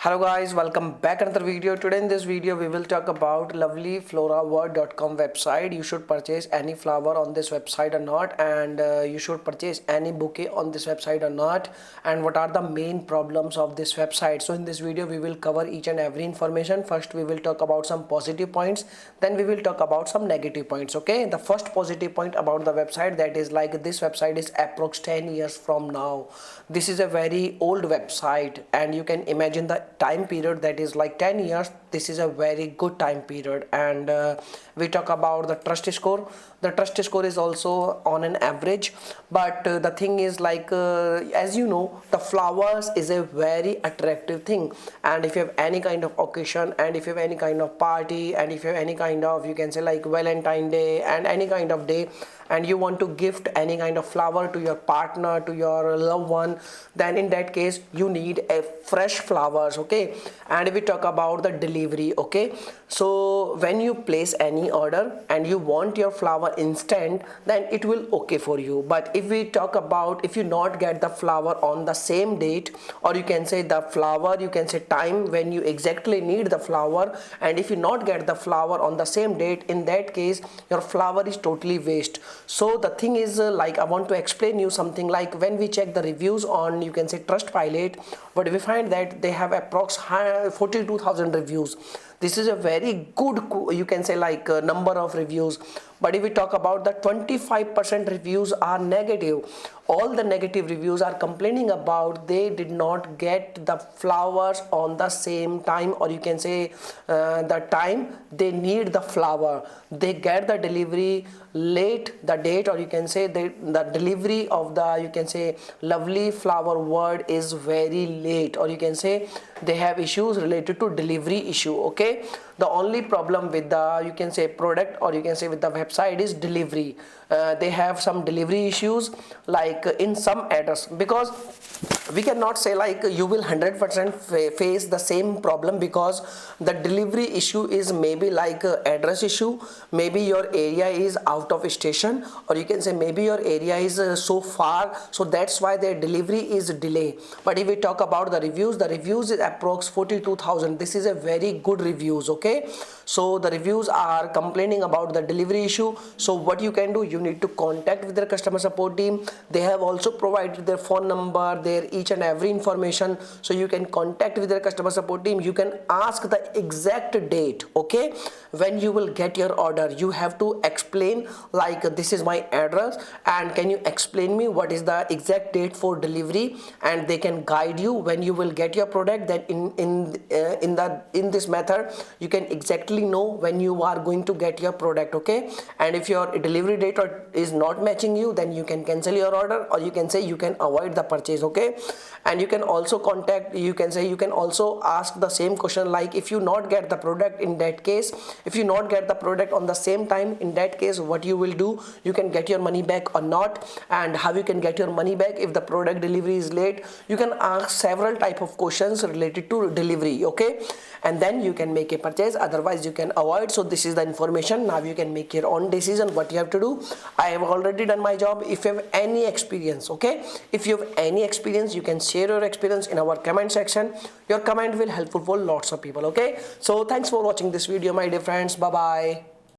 Hello guys, welcome back another video. Today in this video we will talk about lovelyfloraworld.com website. You should purchase any flower on this website or not, and you should purchase any bouquet on this website or not, and what are the main problems of this website. So in this video we will cover each and every information. First we will talk about some positive points, then we will talk about some negative points. Okay, the first positive point about the website, that is like this website is approx 10 years from now. This is a very old website, and you can imagine the time period, that is like 10 years. This is a very good time period. And we talk about the trust score. The trust score is also on an average, but the thing is like as you know, the flowers is a very attractive thing, and if you have any kind of occasion, and if you have any kind of party, and if you have any kind of, you can say like Valentine Day and any kind of day, and you want to gift any kind of flower to your partner, to your loved one, then in that case you need a fresh flowers. Okay, and we talk about the delivery. Okay, so when you place any order and you want your flower instant, then it will okay for you. But if we talk about, if you not get the flower on the same date, or you can say the flower, you can say time when you exactly need the flower, and if you not get the flower on the same date, in that case your flower is totally waste. So the thing is like I want to explain you something, like when we check the reviews on, you can say, Trustpilot, but we find that they have approx 42,000 reviews. This is a very good, you can say like number of reviews. But if we talk about the 25% reviews are negative. All the negative reviews are complaining about they did not get the flowers on the same time, or you can say the time they need the flower. They get the delivery late the date, or you can say the delivery of the, you can say, lovely flower word is very late, or you can say they have issues related to delivery issue. Okay, the only problem with the, you can say, product, or you can say with the website is delivery. They have some delivery issues like in some address, because we cannot say like you will 100% face the same problem, because the delivery issue is maybe like address issue, maybe your area is out of station, or you can say maybe your area is so far, so that's why their delivery is delay. But if we talk about the reviews is approx 42,000. This is a very good reviews. Okay, so the reviews are complaining about the delivery issue. So what you can do, you need to contact with their customer support team. They have also provided their phone number, their each and every information, so you can contact with their customer support team. You can ask the exact date. Okay, when you will get your order, you have to explain like this is my address, and can you explain me what is the exact date for delivery, and they can guide you when you will get your product. Then in this method you can exactly know when you are going to get your product. Okay, and if your delivery date is not matching you, then you can cancel your order, or you can say you can avoid the purchase. Okay, and you can also contact, you can say, you can also ask the same question, like if you not get the product, in that case, if you not get the product on the same time, in that case what you will do, you can get your money back or not, and how you can get your money back if the product delivery is late. You can ask several type of questions related to delivery. Okay, and then you can make a purchase, otherwise you can avoid. So this is the information. Now you can make your own decision what you have to do. I have already done my job. If you have any experience, okay, if you have any experience, you can share your experience in our comment section. Your comment will helpful for lots of people. Okay, so thanks for watching this video, my dear friends. Bye bye.